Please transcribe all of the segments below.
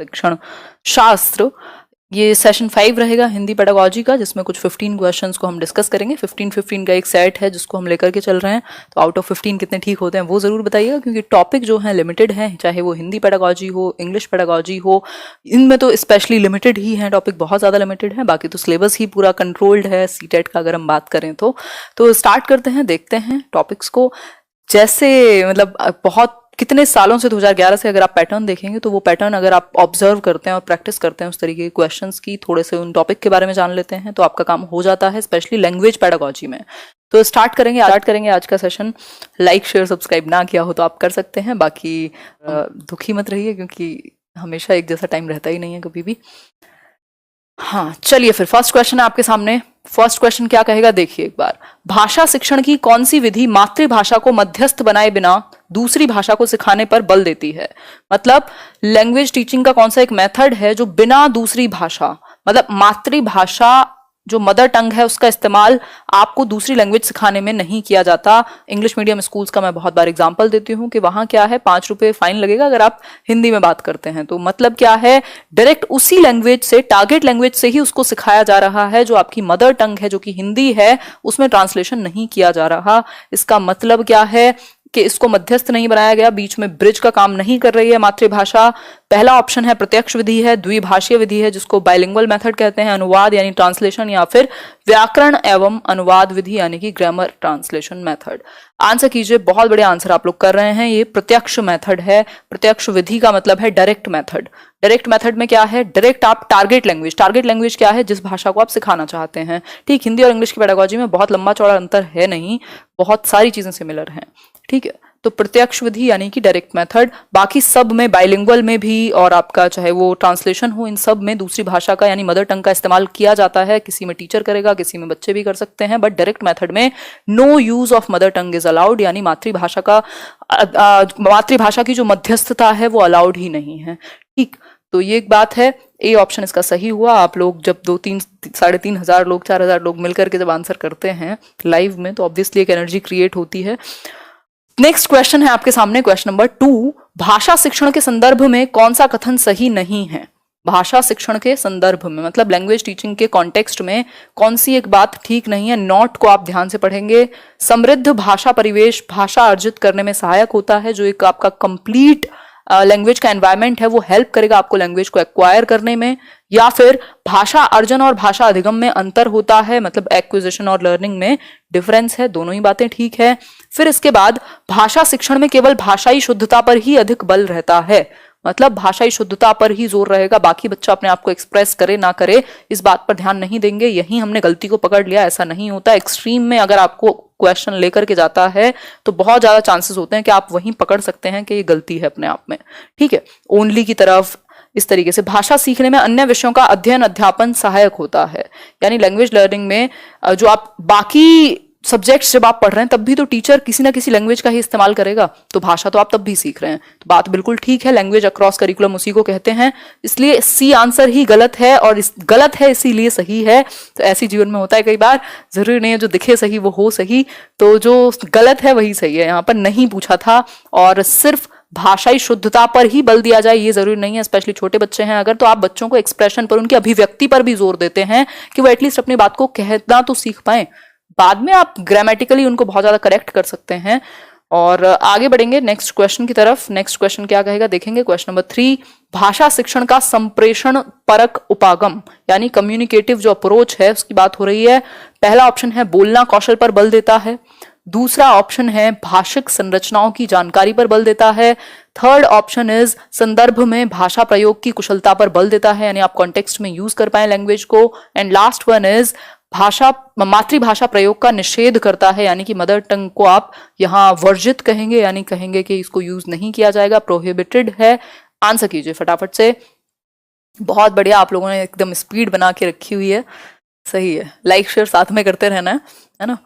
शिक्षण शास्त्र। ये सेशन 5 रहेगा हिंदी पेडागोजी का, जिसमें कुछ 15 क्वेश्चंस को हम डिस्कस करेंगे। 15 का एक सेट है जिसको हम लेकर के चल रहे हैं, तो आउट ऑफ 15 कितने ठीक होते हैं वो ज़रूर बताइएगा, क्योंकि टॉपिक जो है लिमिटेड हैं, चाहे वो हिंदी पेडागोजी हो, इंग्लिश पेडागोजी हो, इनमें तो स्पेशली लिमिटेड ही हैं, टॉपिक बहुत ज़्यादा लिमिटेड है। बाकी तो सिलेबस ही पूरा कंट्रोल्ड है सीटेट का अगर हम बात करें तो स्टार्ट करते हैं, देखते हैं टॉपिक्स को। जैसे मतलब बहुत कितने सालों से 2011 से अगर आप पैटर्न देखेंगे तो वो पैटर्न अगर आप ऑब्जर्व करते हैं और प्रैक्टिस करते हैं उस तरीके के क्वेश्चंस की, थोड़े से उन टॉपिक के बारे में जान लेते हैं, तो आपका काम हो जाता है, स्पेशली लैंग्वेज पेडागोजी में। तो स्टार्ट करेंगे आज का सेशन। लाइक शेयर सब्सक्राइब ना किया हो तो आप कर सकते हैं, बाकी दुखी मत रहिए, क्योंकि हमेशा एक जैसा टाइम रहता ही नहीं है कभी भी। हाँ चलिए फिर फर्स्ट क्वेश्चन है आपके सामने। फर्स्ट क्वेश्चन क्या कहेगा देखिए एक बार। भाषा शिक्षण की कौन सी विधि मातृभाषा को मध्यस्थ बनाए बिना दूसरी भाषा को सिखाने पर बल देती है? मतलब लैंग्वेज टीचिंग का कौन सा एक मेथड है जो बिना दूसरी भाषा, मतलब मातृभाषा जो मदर टंग है उसका इस्तेमाल आपको दूसरी लैंग्वेज सिखाने में नहीं किया जाता। इंग्लिश मीडियम स्कूल्स का मैं बहुत बार एग्जांपल देती हूँ कि वहां क्या है, 5 रुपए फाइन लगेगा अगर आप हिंदी में बात करते हैं। तो मतलब क्या है, डायरेक्ट उसी लैंग्वेज से, टारगेट लैंग्वेज से ही उसको सिखाया जा रहा है, जो आपकी मदर टंग है, जो कि हिंदी है, उसमें ट्रांसलेशन नहीं किया जा रहा। इसका मतलब क्या है कि इसको मध्यस्थ नहीं बनाया गया, बीच में ब्रिज का काम नहीं कर रही है मातृभाषा। पहला ऑप्शन है प्रत्यक्ष विधि है, द्विभाषीय विधि है जिसको बाइलिंगुअल मेथड कहते हैं, अनुवाद यानी ट्रांसलेशन, या फिर व्याकरण एवं अनुवाद विधि यानी कि ग्रामर ट्रांसलेशन मेथड। आंसर कीजिए, बहुत बड़े आंसर आप लोग कर रहे हैं। ये प्रत्यक्ष मेथड है। प्रत्यक्ष विधि का मतलब है डायरेक्ट मेथड। डायरेक्ट मेथड में क्या है, डायरेक्ट आप टारगेट लैंग्वेज क्या है, जिस भाषा को आप सिखाना चाहते हैं। ठीक, हिंदी और इंग्लिश की पेडागोजी में बहुत लंबा चौड़ा अंतर है नहीं, बहुत सारी चीजें सिमिलर हैं। ठीक है, तो प्रत्यक्ष विधि यानी कि डायरेक्ट मेथड। बाकी सब में, बाइलिंगुअल में भी और आपका चाहे वो ट्रांसलेशन हो, इन सब में दूसरी भाषा का यानी मदर टंग का इस्तेमाल किया जाता है। किसी में टीचर करेगा, किसी में बच्चे भी कर सकते हैं, बट डायरेक्ट मेथड में no use of mother tongue is allowed, यानी मातृभाषा की जो मध्यस्थता है वो अलाउड ही नहीं है। ठीक, तो ये एक बात है। ए ऑप्शन इसका सही हुआ। आप लोग जब 2-3 3,500 लोग, 4,000 लोग मिलकर के जब आंसर करते हैं लाइव में, तो ऑब्वियसली एक एनर्जी क्रिएट होती है। नेक्स्ट क्वेश्चन है आपके सामने, क्वेश्चन नंबर 2। भाषा शिक्षण के संदर्भ में कौन सा कथन सही नहीं है? भाषा शिक्षण के संदर्भ में मतलब लैंग्वेज टीचिंग के कॉन्टेक्स्ट में कौन सी एक बात ठीक नहीं है? नोट को आप ध्यान से पढ़ेंगे। समृद्ध भाषा परिवेश भाषा अर्जित करने में सहायक होता है, जो एक आपका कंप्लीट लैंग्वेज का एनवायरमेंट है, वो हेल्प करेगा आपको लैंग्वेज को एक्वायर करने में। या फिर भाषा अर्जन और भाषा अधिगम में अंतर होता है, मतलब एक्विजिशन और लर्निंग में डिफरेंस है। दोनों ही बातें ठीक है। फिर इसके बाद भाषा शिक्षण में केवल भाषाई शुद्धता पर ही अधिक बल रहता है, मतलब भाषाई शुद्धता पर ही जोर रहेगा, बाकी बच्चा अपने आप को एक्सप्रेस करे ना करे इस बात पर ध्यान नहीं देंगे। यही हमने गलती को पकड़ लिया, ऐसा नहीं होता। एक्सट्रीम में अगर आपको क्वेश्चन लेकर के जाता है तो बहुत ज्यादा चांसेस होते हैं कि आप वहीं पकड़ सकते हैं कि ये गलती है अपने आप में। ठीक है, ओनली की तरफ इस तरीके से। भाषा सीखने में अन्य विषयों का अध्ययन अध्यापन सहायक होता है, यानी लैंग्वेज लर्निंग में जो आप बाकी सब्जेक्ट्स जब आप पढ़ रहे हैं तब भी तो टीचर किसी ना किसी लैंग्वेज का ही इस्तेमाल करेगा, तो भाषा तो आप तब भी सीख रहे हैं। तो बात बिल्कुल ठीक है, लैंग्वेज अक्रॉस करिकुलम उसी को कहते हैं। इसलिए सी आंसर ही गलत है, और गलत है इसीलिए सही है। तो ऐसी जीवन में होता है कई बार, जरूरी नहीं है जो दिखे सही वो हो सही, तो जो गलत है वही सही है। यहाँ पर नहीं पूछा था, और सिर्फ भाषाई शुद्धता पर ही बल दिया जाए ये जरूरी नहीं है। स्पेशली छोटे बच्चे हैं अगर, तो आप बच्चों को एक्सप्रेशन पर, उनकी अभिव्यक्ति पर भी जोर देते हैं कि वो एटलीस्ट अपनी बात को कहना तो सीख पाए। बाद में आप ग्रामेटिकली उनको बहुत ज्यादा करेक्ट कर सकते हैं। और आगे बढ़ेंगे नेक्स्ट क्वेश्चन की तरफ। नेक्स्ट क्वेश्चन क्या कहेगा देखेंगे, क्वेश्चन नंबर 3। भाषा शिक्षण का संप्रेषण परक उपागम यानी कम्युनिकेटिव जो अप्रोच है उसकी बात हो रही है। पहला ऑप्शन है बोलना कौशल पर बल देता है। दूसरा ऑप्शन है भाषिक संरचनाओं की जानकारी पर बल देता है। थर्ड ऑप्शन इज संदर्भ में भाषा प्रयोग की कुशलता पर बल देता है, यानी आप कॉन्टेक्स्ट में यूज कर पाए लैंग्वेज को। एंड लास्ट वन इज मातृभाषा प्रयोग का निषेध करता है, यानी कि मदर टंग को आप यहाँ वर्जित कहेंगे, यानी कहेंगे कि इसको यूज नहीं किया जाएगा, प्रोहिबिटेड है। आंसर कीजिए फटाफट से। बहुत बढ़िया, आप लोगों ने एकदम स्पीड बना के रखी हुई है, सही है। लाइक शेयर साथ में करते रहना है ना।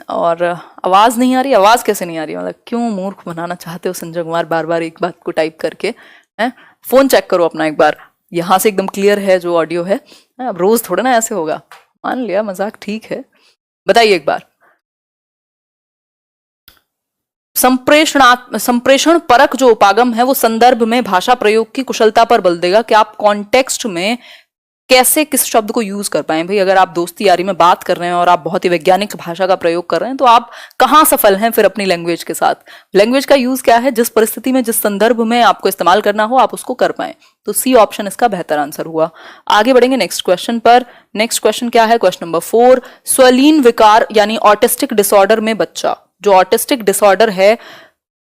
और आवाज नहीं आ रही, आवाज कैसे नहीं आ रही, मतलब क्यों मूर्ख बनाना चाहते हो संजय कुमार बार बार एक बात को टाइप करके? है, फोन चेक करो अपना एक बार, यहाँ से एकदम क्लियर है जो ऑडियो है। अब रोज थोड़ा ना ऐसे होगा, मान लिया मजाक ठीक है। बताइए एक बार, संप्रेषण परक जो उपागम है वो संदर्भ में भाषा प्रयोग की कुशलता पर बल देगा कि आप कॉन्टेक्स्ट में कैसे किस शब्द को यूज कर पाए। भाई अगर आप दोस्ती यारी में बात कर रहे हैं और आप बहुत ही वैज्ञानिक भाषा का प्रयोग कर रहे हैं तो आप कहाँ सफल हैं फिर अपनी लैंग्वेज के साथ। लैंग्वेज का यूज क्या है, जिस परिस्थिति में जिस संदर्भ में आपको इस्तेमाल करना हो आप उसको कर पाए। तो सी ऑप्शन इसका बेहतर आंसर हुआ। आगे बढ़ेंगे नेक्स्ट क्वेश्चन पर। नेक्स्ट क्वेश्चन क्या है, क्वेश्चन नंबर 4। स्वलीन विकार यानी ऑटिस्टिक डिसऑर्डर में बच्चा, जो ऑटिस्टिक डिसऑर्डर है,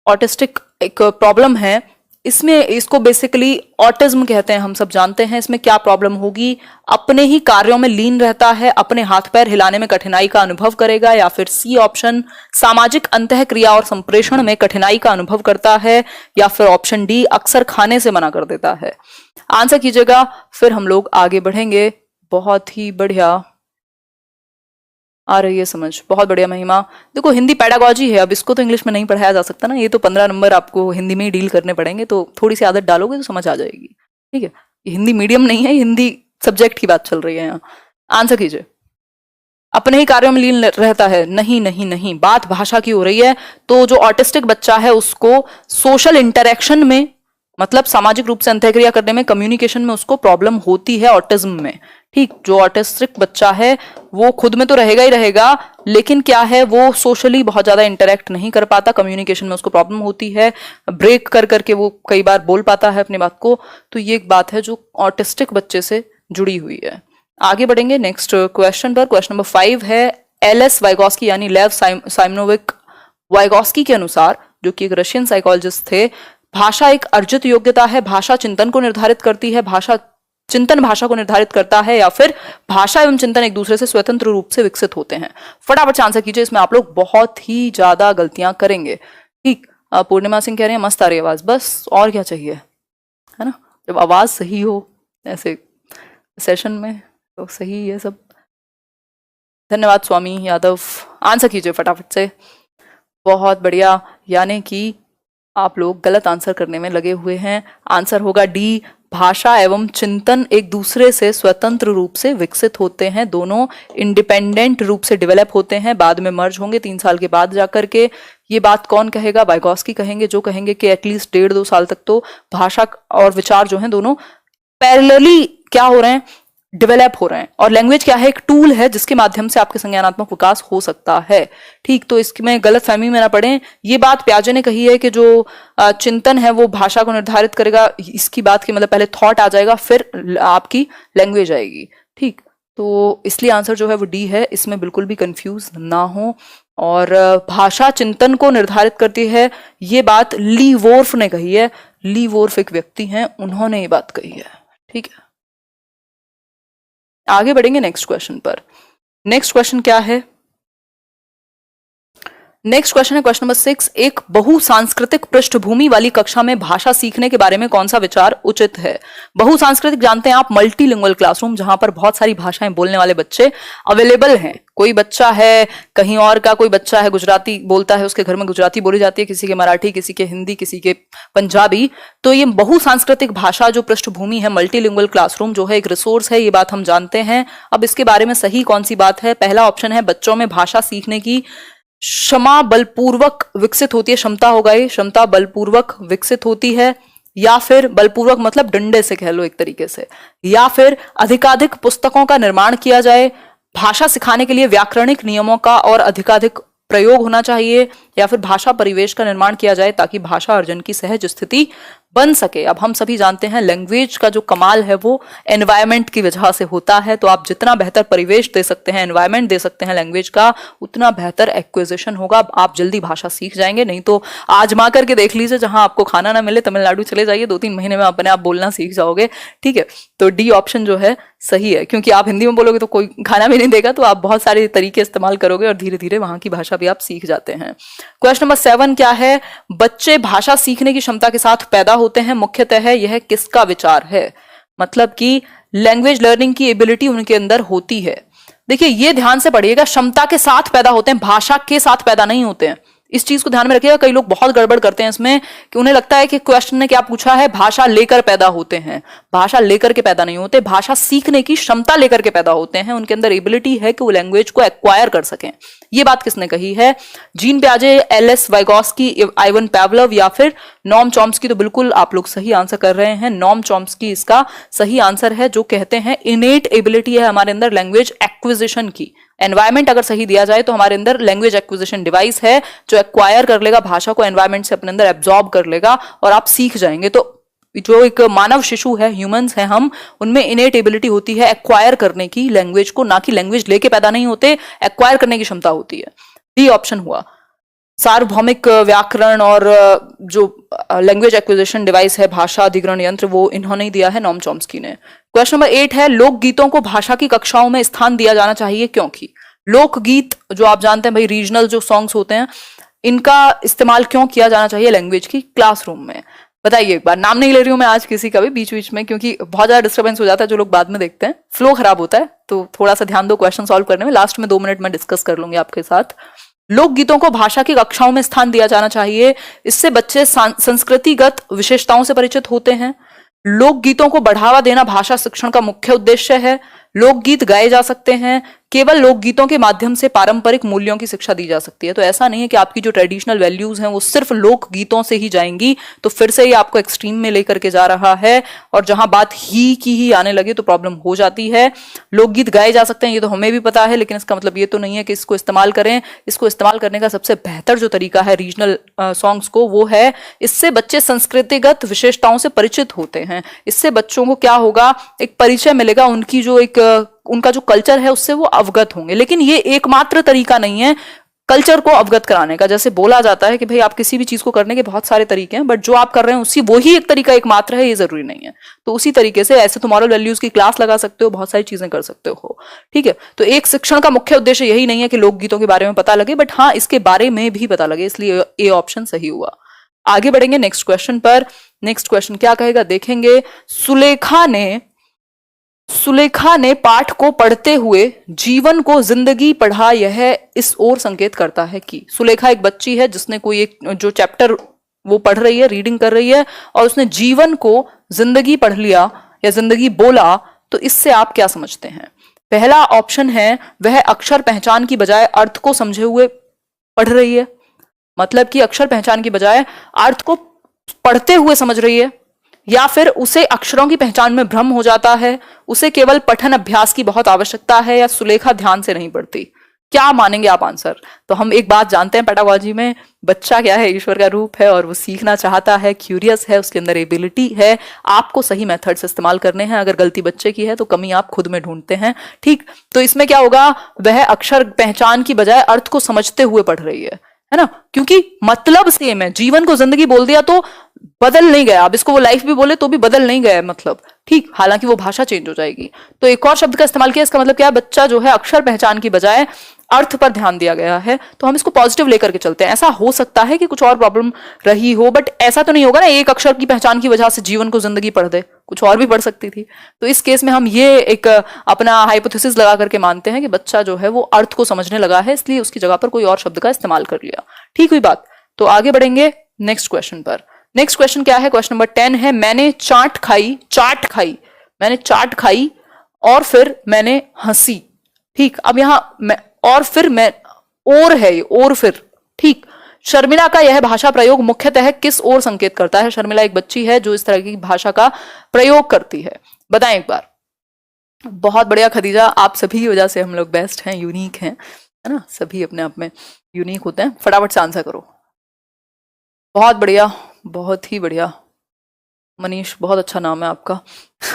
ऑटिस्टिक एक प्रॉब्लम है, इसमें इसको बेसिकली ऑटिज्म कहते हैं, हम सब जानते हैं। इसमें क्या प्रॉब्लम होगी, अपने ही कार्यों में लीन रहता है, अपने हाथ पैर हिलाने में कठिनाई का अनुभव करेगा, या फिर सी ऑप्शन सामाजिक अंतःक्रिया और संप्रेषण में कठिनाई का अनुभव करता है, या फिर ऑप्शन डी अक्सर खाने से मना कर देता है। आंसर कीजिएगा, फिर हम लोग आगे बढ़ेंगे। बहुत ही बढ़िया, आ रही है समझ, बहुत बढ़िया महिमा। देखो हिंदी पेडागॉजी है, अब इसको तो इंग्लिश में नहीं पढ़ाया जा सकता ना, ये तो 15 नंबर आपको हिंदी में ही डील करने पड़ेंगे, तो थोड़ी सी आदत डालोगे तो समझ आ जाएगी। ठीक है, ये हिंदी मीडियम नहीं है, हिंदी सब्जेक्ट की बात चल रही है यहाँ। आंसर कीजिए। अपने ही कार्यों में लीन रहता है, नहीं नहीं नहीं, बात भाषा की हो रही है। तो जो ऑटिस्टिक बच्चा है उसको सोशल इंटरेक्शन में, मतलब सामाजिक रूप से अंतःक्रिया करने में, कम्युनिकेशन में उसको प्रॉब्लम होती है ऑटिज्म में। ठीक, जो ऑटिस्टिक बच्चा है वो खुद में तो रहेगा ही रहेगा, लेकिन क्या है वो सोशली बहुत ज्यादा इंटरेक्ट नहीं कर पाता, कम्युनिकेशन में उसको प्रॉब्लम होती है, ब्रेक कर करके वो कई बार बोल पाता है अपनी बात को। तो ये एक बात है जो ऑटिस्टिक बच्चे से जुड़ी हुई है। आगे बढ़ेंगे नेक्स्ट क्वेश्चन पर। क्वेश्चन नंबर 5 है, एल.एस. वाइगोस्की यानी लेव साइमनोविक वाइगोस्की के अनुसार, जो कि एक रशियन साइकोलॉजिस्ट थे, भाषा एक अर्जित योग्यता है, भाषा चिंतन को निर्धारित करती है, भाषा चिंतन भाषा को निर्धारित करता है, या फिर भाषा एवं चिंतन एक दूसरे से स्वतंत्र रूप से विकसित होते हैं। फटाफट से आंसर कीजिए, इसमें आप लोग बहुत ही ज्यादा गलतियां करेंगे। ठीक, पूर्णिमा सिंह कह रहे हैं मस्त आ रही आवाज, बस और क्या चाहिए, है ना। जब आवाज सही हो ऐसे सेशन में तो सही है सब। धन्यवाद स्वामी यादव। आंसर कीजिए फटाफट से, बहुत बढ़िया। यानी कि आप लोग गलत आंसर करने में लगे हुए हैं। आंसर होगा डी, भाषा एवं चिंतन एक दूसरे से स्वतंत्र रूप से विकसित होते हैं, दोनों इंडिपेंडेंट रूप से डेवलप होते हैं, बाद में मर्ज होंगे 3 साल के बाद जाकर के। ये बात कौन कहेगा, वाइगोस्की कहेंगे, जो कहेंगे कि एटलीस्ट 1.5-2 साल तक तो भाषा और विचार जो हैं दोनों पैरेलली क्या हो रहे हैं, डेवलप हो रहे हैं। और लैंग्वेज क्या है, एक टूल है जिसके माध्यम से आपके संज्ञानात्मक विकास हो सकता है। ठीक, तो इसमें गलत फहमी में ना पड़े। ये बात प्याजे ने कही है कि जो चिंतन है वो भाषा को निर्धारित करेगा, इसकी बात की मतलब पहले थॉट आ जाएगा फिर आपकी लैंग्वेज आएगी। ठीक, तो इसलिए आंसर जो है वो डी है, इसमें बिल्कुल भी कंफ्यूज ना हो। और भाषा चिंतन को निर्धारित करती है, ये बात ली वोर्फ ने कही है। ली वोर्फ एक व्यक्ति हैं, उन्होंने ये बात कही है। ठीक है, आगे बढ़ेंगे नेक्स्ट क्वेश्चन पर। नेक्स्ट क्वेश्चन क्या है, नेक्स्ट क्वेश्चन है क्वेश्चन नंबर 6। एक बहुसांस्कृतिक पृष्ठभूमि वाली कक्षा में भाषा सीखने के बारे में कौन सा विचार उचित है। बहुसांस्कृतिक जानते हैं आप, मल्टीलिंगुअल क्लासरूम, जहां पर बहुत सारी भाषाएं बोलने वाले बच्चे अवेलेबल हैं। कोई बच्चा है कहीं और का, कोई बच्चा है गुजराती बोलता है, उसके घर में गुजराती बोली जाती है, किसी के मराठी, किसी के हिंदी, किसी के पंजाबी। तो ये बहुसांस्कृतिक भाषा जो पृष्ठभूमि है, मल्टीलिंगुअल क्लासरूम जो है एक रिसोर्स है, ये बात हम जानते हैं। अब इसके बारे में सही कौन सी बात है। पहला ऑप्शन है, बच्चों में भाषा सीखने की क्षमा बलपूर्वक विकसित होती है। क्षमता होगा ये, क्षमता बलपूर्वक विकसित होती है, या फिर बलपूर्वक मतलब डंडे से कह लो एक तरीके से, या फिर अधिकाधिक पुस्तकों का निर्माण किया जाए। भाषा सिखाने के लिए व्याकरणिक नियमों का और अधिकाधिक प्रयोग होना चाहिए, या फिर भाषा परिवेश का निर्माण किया जाए ताकि भाषा अर्जन की सहज स्थिति बन सके। अब हम सभी जानते हैं लैंग्वेज का जो कमाल है वो एनवायरमेंट की वजह से होता है। तो आप जितना बेहतर परिवेश दे सकते हैं, एनवायरमेंट दे सकते हैं लैंग्वेज का, उतना बेहतर एक्विजिशन होगा, आप जल्दी भाषा सीख जाएंगे। नहीं तो आजमा करके देख लीजिए, जहां आपको खाना ना मिले तमिलनाडु चले जाइए, 2-3 महीने में अपने आप बोलना सीख जाओगे। ठीक है, तो डी ऑप्शन जो है सही है, क्योंकि आप हिंदी में बोलोगे तो कोई खाना भी नहीं देगा, तो आप बहुत सारे तरीके इस्तेमाल करोगे और धीरे धीरे वहां की भाषा भी आप सीख जाते हैं। क्वेश्चन नंबर 7 क्या है, बच्चे भाषा सीखने की क्षमता के साथ पैदा होते हैं, मुख्यतः यह किसका विचार है। मतलब कि लैंग्वेज लर्निंग की एबिलिटी उनके अंदर होती है। देखिए ये ध्यान से पढ़िएगा, क्षमता के साथ पैदा होते हैं, भाषा के साथ पैदा नहीं होते हैं। इस चीज को ध्यान में रखिएगा। कई लोग बहुत गड़बड़ करते हैं इसमें कि उन्हें लगता है कि क्वेश्चन ने क्या पूछा है, भाषा लेकर पैदा होते हैं। भाषा लेकर के पैदा नहीं होते, भाषा सीखने की क्षमता लेकर के पैदा होते हैं। उनके अंदर एबिलिटी है कि वो लैंग्वेज को एक्वायर कर सकें। ये बात किसने कही है? जीन पियाजे, एल.एस. वाइगोस्की, आइवन पावलोव या फिर नॉम चॉम्स्की? तो बिल्कुल आप लोग सही आंसर कर रहे हैं, नॉम चॉम्स्की इसका सही आंसर है, जो कहते हैं इनेट एबिलिटी है हमारे अंदर लैंग्वेज एक्विजिशन की। एनवायरमेंट अगर सही दिया जाए तो हमारे अंदर लैंग्वेज एक्विजिशन डिवाइस है जो एक्वायर कर लेगा भाषा को, एनवायरमेंट से अपने अंदर एब्जॉर्ब कर लेगा और आप सीख जाएंगे। तो जो एक मानव शिशु है, ह्यूमंस हैं हम, उनमें इनेट एबिलिटी होती है एक्वायर करने की लैंग्वेज को, ना कि लैंग्वेज लेके पैदा नहीं होते, एक्वायर करने की क्षमता होती है। डी ऑप्शन हुआ। सार्वभौमिक व्याकरण और जो लैंग्वेज एक्विजिशन डिवाइस है, भाषा अधिग्रहण यंत्र, वो इन्होंने ही दिया है, नॉम चॉम्स्की ने। क्वेश्चन नंबर 8 है, लोकगीतों को भाषा की कक्षाओं में स्थान दिया जाना चाहिए क्योंकि? लोकगीत जो आप जानते हैं भाई, रीजनल जो सॉन्ग्स होते हैं, इनका इस्तेमाल क्यों किया जाना चाहिए लैंग्वेज की क्लासरूम में? बताइए एक बार। नाम नहीं ले रही हूं मैं आज किसी का भी बीच बीच में, क्योंकि बहुत ज्यादा डिस्टर्बेंस हो जाता है, जो लोग बाद में देखते हैं फ्लो खराब होता है, तो थोड़ा सा ध्यान दो क्वेश्चन सॉल्व करने में। लास्ट में 2 मिनट में डिस्कस कर लूंगी आपके साथ। लोकगीतों को भाषा की कक्षाओं में स्थान दिया जाना चाहिए, इससे बच्चे संस्कृतिगत विशेषताओं से परिचित होते हैं। लोकगीतों को बढ़ावा देना भाषा शिक्षण का मुख्य उद्देश्य है। लोकगीत गाए जा सकते हैं, केवल लोकगीतों के माध्यम से पारंपरिक मूल्यों की शिक्षा दी जा सकती है। तो ऐसा नहीं है कि आपकी जो ट्रेडिशनल वैल्यूज हैं वो सिर्फ लोकगीतों से ही जाएंगी, तो फिर से ही आपको एक्सट्रीम में लेकर के जा रहा है, और जहां बात ही की ही आने लगे तो प्रॉब्लम हो जाती है। लोकगीत गाए जा सकते हैं ये तो हमें भी पता है, लेकिन इसका मतलब ये तो नहीं है कि इसको इस्तेमाल करें। इसको इस्तेमाल करने का सबसे बेहतर जो तरीका है रीजनल सॉन्ग्स को, वो है इससे बच्चे संस्कृतिगत विशेषताओं से परिचित होते हैं। इससे बच्चों को क्या होगा, एक परिचय मिलेगा, उनकी जो एक उनका जो कल्चर है उससे वो अवगत होंगे। लेकिन ये एकमात्र तरीका नहीं है कल्चर को अवगत कराने का। जैसे बोला जाता है कि भाई आप किसी भी चीज को करने के बहुत सारे तरीके हैं, बट जो आप कर रहे हैं उसी वही एक तरीका एकमात्र है, ये जरूरी नहीं है। तो उसी तरीके से ऐसे तो मॉरल वैल्यूज की क्लास लगा सकते हो, बहुत सारी चीजें कर सकते हो, ठीक है। तो एक शिक्षण का मुख्य उद्देश्य यही नहीं है कि लोकगीतों के बारे में पता लगे, बट हाँ इसके बारे में भी पता लगे, इसलिए ए ऑप्शन सही हुआ। आगे बढ़ेंगे नेक्स्ट क्वेश्चन पर। नेक्स्ट क्वेश्चन क्या कहेगा देखेंगे। सुलेखा ने पाठ को पढ़ते हुए जीवन को जिंदगी पढ़ा, यह इस ओर संकेत करता है कि? सुलेखा एक बच्ची है जिसने कोई एक जो चैप्टर वो पढ़ रही है, रीडिंग कर रही है, और उसने जीवन को जिंदगी पढ़ लिया या जिंदगी बोला, तो इससे आप क्या समझते हैं? पहला ऑप्शन है, वह अक्षर पहचान की बजाय अर्थ को समझे हुए पढ़ रही है, मतलब कि अक्षर पहचान की बजाय अर्थ को पढ़ते हुए समझ रही है, या फिर उसे अक्षरों की पहचान में भ्रम हो जाता है, उसे केवल पठन अभ्यास की बहुत आवश्यकता है, या सुलेखा ध्यान से नहीं पढ़ती। क्या मानेंगे आप आंसर? तो हम एक बात जानते हैं पेडागोजी में, बच्चा क्या है, ईश्वर का रूप है, और वो सीखना चाहता है, क्यूरियस है, उसके अंदर एबिलिटी है। आपको सही मेथड्स इस्तेमाल करने हैं। अगर गलती बच्चे की है तो कमी आप खुद में ढूंढते हैं, ठीक। तो इसमें क्या होगा, वह अक्षर पहचान की बजाय अर्थ को समझते हुए पढ़ रही है ना, क्योंकि मतलब सेम है। जीवन को जिंदगी बोल दिया तो बदल नहीं गया, अब इसको वो लाइफ भी बोले तो भी बदल नहीं गया मतलब, ठीक। हालांकि वो भाषा चेंज हो जाएगी। तो एक और शब्द का इस्तेमाल किया, इसका मतलब क्या है, बच्चा जो है अक्षर पहचान की बजाय अर्थ पर ध्यान दिया गया है, तो हम इसको पॉजिटिव लेकर के चलते हैं। ऐसा हो सकता है कि कुछ और प्रॉब्लम रही हो, बट ऐसा तो नहीं होगा ना एक अक्षर की पहचान की वजह से जीवन को जिंदगी पढ़ दे, कुछ और भी पढ़ सकती थी। तो इस केस में हम ये एक अपना हाइपोथेसिस लगा करके मानते हैं कि बच्चा जो है वो अर्थ को समझने लगा है, इसलिए उसकी जगह पर कोई और शब्द का इस्तेमाल कर लिया, ठीक हुई बात। तो आगे बढ़ेंगे नेक्स्ट क्वेश्चन पर। नेक्स्ट क्वेश्चन क्या है, क्वेश्चन नंबर 10 है, मैंने चाट खाई, मैंने चाट खाई और फिर मैंने हंसी, ठीक। अब यहां और फिर मैं, और है ये, और फिर, ठीक। शर्मिला का यह भाषा प्रयोग मुख्यतः किस ओर संकेत करता है? शर्मिला एक बच्ची है जो इस तरह की भाषा का प्रयोग करती है, बताएं एक बार। बहुत बढ़िया खदीजा, आप सभी की वजह से हम लोग बेस्ट हैं, यूनिक हैं, है ना, सभी अपने आप में यूनिक होते हैं। फटाफट से आंसर करो। बहुत बढ़िया, बहुत ही बढ़िया मनीष, बहुत अच्छा नाम है आपका।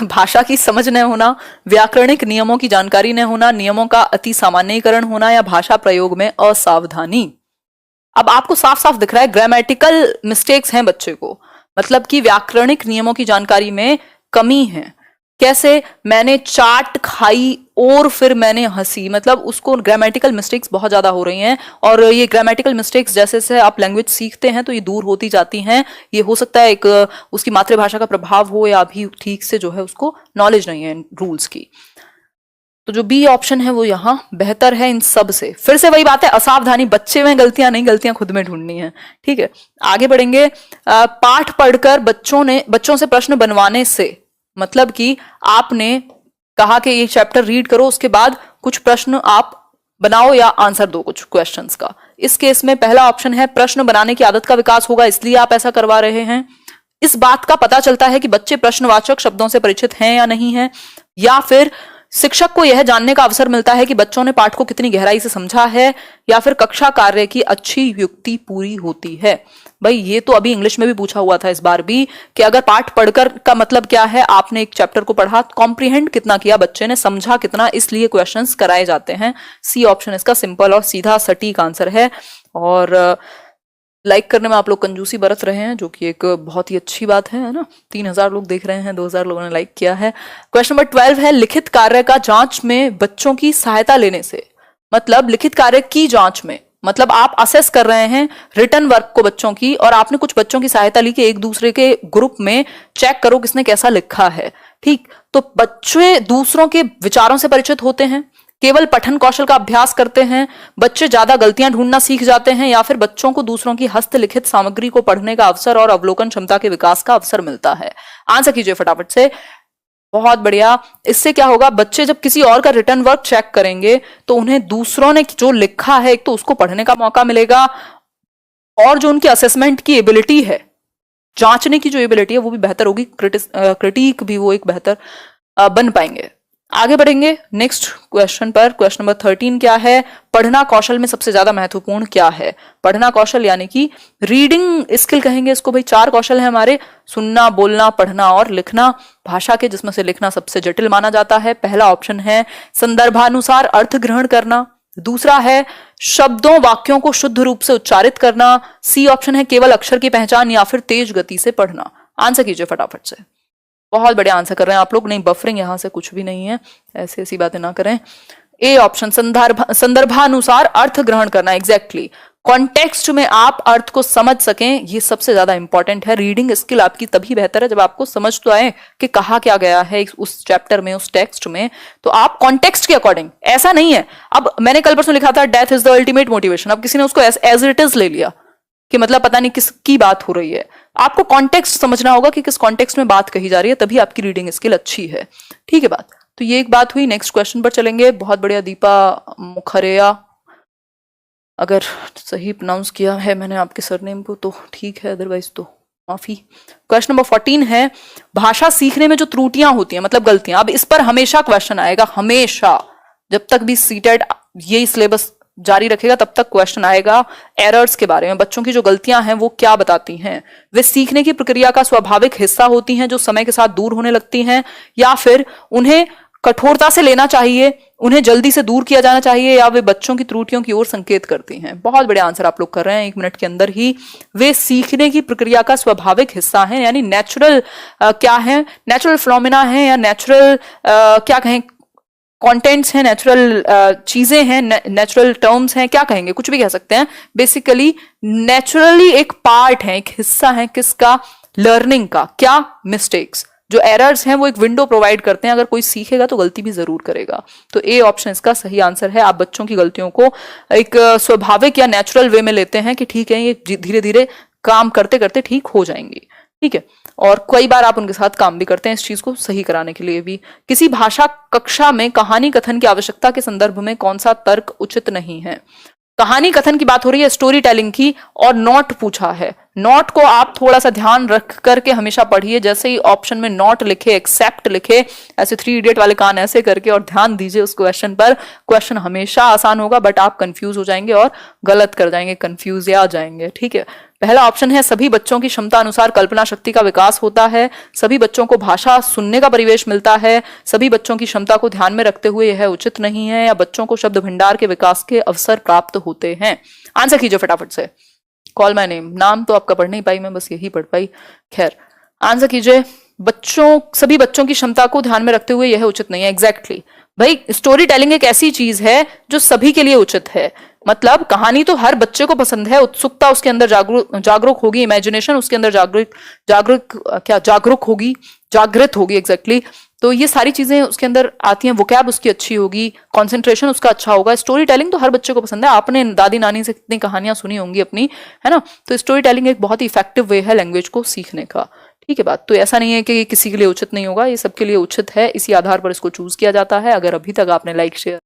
भाषा की समझ न होना, व्याकरणिक नियमों की जानकारी न होना, नियमों का अति सामान्यीकरण होना, या भाषा प्रयोग में असावधानी। अब आपको साफ साफ दिख रहा है ग्रामेटिकल मिस्टेक्स हैं बच्चे को, मतलब कि व्याकरणिक नियमों की जानकारी में कमी है। कैसे? मैंने चाट खाई और फिर मैंने हंसी, मतलब उसको ग्रामेटिकल मिस्टेक्स बहुत ज्यादा हो रही हैं, और ये ग्रामेटिकल मिस्टेक्स जैसे जैसे आप लैंग्वेज सीखते हैं तो ये दूर होती जाती हैं। ये हो सकता है एक उसकी मातृभाषा का प्रभाव हो, या अभी ठीक से जो है उसको नॉलेज नहीं है रूल्स की। तो जो बी ऑप्शन है वो यहाँ बेहतर है इन सब से। फिर से वही बात है, असावधानी, बच्चे में गलतियां नहीं, गलतियां खुद में ढूंढनी है, ठीक है। आगे बढ़ेंगे। पाठ पढ़कर बच्चों से प्रश्न बनवाने से, मतलब कि आपने कहा कि ये चैप्टर रीड करो, उसके बाद कुछ प्रश्न आप बनाओ या आंसर दो कुछ क्वेश्चंस का। इस केस में पहला ऑप्शन है प्रश्न बनाने की आदत का विकास होगा इसलिए आप ऐसा करवा रहे हैं। इस बात का पता चलता है कि बच्चे प्रश्नवाचक शब्दों से परिचित हैं या नहीं है, या फिर शिक्षक को यह जानने का अवसर मिलता है कि बच्चों ने पाठ को कितनी गहराई से समझा है, या फिर कक्षा कार्य की अच्छी युक्ति पूरी होती है। भाई ये तो अभी इंग्लिश में भी पूछा हुआ था इस बार भी कि अगर पाठ पढ़कर का मतलब क्या है, आपने एक चैप्टर को पढ़ा, कॉम्प्रिहेंड कितना किया बच्चे ने, समझा कितना, इसलिए क्वेश्चंस कराए जाते हैं। सी ऑप्शन इसका सिंपल और सीधा सटीक आंसर है। और लाइक करने में आप लोग कंजूसी बरत रहे हैं, जो कि एक बहुत ही अच्छी बात है ना। 3000 लोग देख रहे हैं, 2000 लोगों ने लाइक किया है। क्वेश्चन नंबर 12 है लिखित कार्य का जांच में बच्चों की सहायता लेने से, मतलब लिखित कार्य की जांच में, मतलब आप असेस कर रहे हैं रिटन वर्क को बच्चों की, और आपने कुछ बच्चों की सहायता ली कि एक दूसरे के ग्रुप में चेक करो किसने कैसा लिखा है। ठीक, तो बच्चे दूसरों के विचारों से परिचित होते हैं, केवल पठन कौशल का अभ्यास करते हैं, बच्चे ज्यादा गलतियां ढूंढना सीख जाते हैं, या फिर बच्चों को दूसरों की हस्तलिखित सामग्री को पढ़ने का अवसर और अवलोकन क्षमता के विकास का अवसर मिलता है। आंसर कीजिए फटाफट से। बहुत बढ़िया। इससे क्या होगा, बच्चे जब किसी और का रिटर्न वर्क चेक करेंगे तो उन्हें दूसरों ने जो लिखा है एक तो उसको पढ़ने का मौका मिलेगा, और जो उनकी असेसमेंट की एबिलिटी है, जांचने की जो एबिलिटी है वो भी बेहतर होगी, क्रिटिक भी वो एक बेहतर बन पाएंगे। आगे बढ़ेंगे नेक्स्ट क्वेश्चन पर। क्वेश्चन नंबर 13 क्या है, पढ़ना कौशल में सबसे ज्यादा महत्वपूर्ण क्या है। पढ़ना कौशल यानी कि रीडिंग स्किल कहेंगे इसको। भाई 4 कौशल है हमारे, सुनना, बोलना, पढ़ना और लिखना भाषा के, जिसमें से लिखना सबसे जटिल माना जाता है। पहला ऑप्शन है संदर्भानुसार अर्थ ग्रहण करना, दूसरा है शब्दों वाक्यों को शुद्ध रूप से उच्चारित करना, सी ऑप्शन है केवल अक्षर की पहचान या फिर तेज गति से पढ़ना। आंसर कीजिए फटाफट से। बहुत बढ़िया आंसर कर रहे हैं आप लोग। नहीं, बफरिंग यहां से कुछ भी नहीं है, ऐसी ऐसी बातें ना करें। ए ऑप्शन संदर्भानुसार अर्थ ग्रहण करना, एग्जैक्टली कॉन्टेक्स्ट में आप अर्थ को समझ सकें, ये सबसे ज्यादा इंपॉर्टेंट है। रीडिंग स्किल आपकी तभी बेहतर है जब आपको समझ तो आए कि कहा क्या गया है उस चैप्टर में, उस टेक्स्ट में, तो आप कॉन्टेक्स्ट के अकॉर्डिंग। ऐसा नहीं है अब मैंने कल परसों लिखा था death is the ultimate motivation, अब किसी ने उसको एज इट इज ले लिया कि मतलब पता नहीं किसकी बात हो रही है। आपको कॉन्टेक्स्ट समझना होगा कि किस कॉन्टेक्स्ट में बात कही जा रही है, तभी आपकी रीडिंग स्किल अच्छी है। ठीक है बात, तो ये एक बात हुई। नेक्स्ट क्वेश्चन पर चलेंगे। बहुत बढ़िया दीपा मुखरिया, अगर सही प्रोनाउंस किया है मैंने आपके सरनेम को तो ठीक है, अदरवाइज तो माफी। क्वेश्चन नंबर 14 है भाषा सीखने में जो त्रुटियां होती हैं, मतलब गलतियां। अब इस पर हमेशा क्वेश्चन आएगा, हमेशा, जब तक भी सीटेट यही सिलेबस जारी रखेगा तब तक क्वेश्चन आएगा एरर्स के बारे में। बच्चों की जो गलतियां हैं वो क्या बताती हैं, वे सीखने की प्रक्रिया का स्वाभाविक हिस्सा होती हैं जो समय के साथ दूर होने लगती हैं, या फिर उन्हें कठोरता से लेना चाहिए, उन्हें जल्दी से दूर किया जाना चाहिए, या वे बच्चों की त्रुटियों की ओर संकेत करती हैं। बहुत बड़े आंसर आप लोग कर रहे हैं 1 मिनट के अंदर ही। वे सीखने की प्रक्रिया का स्वाभाविक हिस्सा है, यानी नेचुरल क्या है, नेचुरल फिनोमेना है, या नेचुरल क्या कहें, कंटेंट्स हैं, नेचुरल चीजें हैं, नेचुरल टर्म्स हैं, क्या कहेंगे, कुछ भी कह सकते हैं। बेसिकली नेचुरली एक पार्ट है, एक हिस्सा है किसका, लर्निंग का। क्या मिस्टेक्स, जो एरर्स हैं वो एक विंडो प्रोवाइड करते हैं, अगर कोई सीखेगा तो गलती भी जरूर करेगा। तो ए ऑप्शन इसका सही आंसर है। आप बच्चों की गलतियों को एक स्वाभाविक या नेचुरल वे में लेते हैं कि ठीक है ये धीरे धीरे काम करते करते ठीक हो जाएंगी। ठीक है, और कई बार आप उनके साथ काम भी करते हैं इस चीज को सही कराने के लिए भी। किसी भाषा कक्षा में कहानी कथन की आवश्यकता के संदर्भ में कौन सा तर्क उचित नहीं है। कहानी कथन की बात हो रही है, स्टोरी टेलिंग की, और नॉट पूछा है। नॉट को आप थोड़ा सा ध्यान रख करके हमेशा पढ़िए। जैसे ही ऑप्शन में नॉट लिखे, एक्सेप्ट लिखे, ऐसे 3 इडियट वाले कान ऐसे करके और ध्यान दीजिए उस क्वेश्चन पर। क्वेश्चन हमेशा आसान होगा, बट आप कंफ्यूज हो जाएंगे और गलत कर जाएंगे, कंफ्यूज आ जाएंगे। ठीक है, पहला ऑप्शन है सभी बच्चों की क्षमता अनुसार कल्पना शक्ति का विकास होता है, सभी बच्चों को भाषा सुनने का परिवेश मिलता है, सभी बच्चों की क्षमता को ध्यान में रखते हुए यह उचित नहीं है, या बच्चों को शब्द भंडार के विकास के अवसर प्राप्त होते हैं। आंसर कीजिए फटाफट से। कॉल माय नेम, नाम तो आपका पढ़ नहीं पाई मैं, बस यही पढ़ पाई। खैर आंसर कीजिए। सभी बच्चों की क्षमता को ध्यान में रखते हुए यह उचित नहीं है, एग्जैक्टली। भाई स्टोरी टेलिंग एक ऐसी चीज है जो सभी के लिए उचित है। मतलब कहानी तो हर बच्चे को पसंद है, उत्सुकता उसके अंदर जागरूक होगी, इमेजिनेशन उसके अंदर जागृत होगी, एग्जैक्टली। तो ये सारी चीजें उसके अंदर आती हैं, वोकैब उसकी अच्छी होगी, कंसंट्रेशन उसका अच्छा होगा। स्टोरी टेलिंग तो हर बच्चे को पसंद है। आपने दादी नानी से कितनी कहानियां सुनी होंगी अपनी, है ना। तो स्टोरी टेलिंग एक बहुत ही इफेक्टिव वे है लैंग्वेज को सीखने का। ठीक है बात, तो ऐसा नहीं है कि किसी के लिए उचित नहीं होगा, ये सबके लिए उचित है। इसी आधार पर इसको चूज किया जाता है। अगर अभी तक आपने लाइक शेयर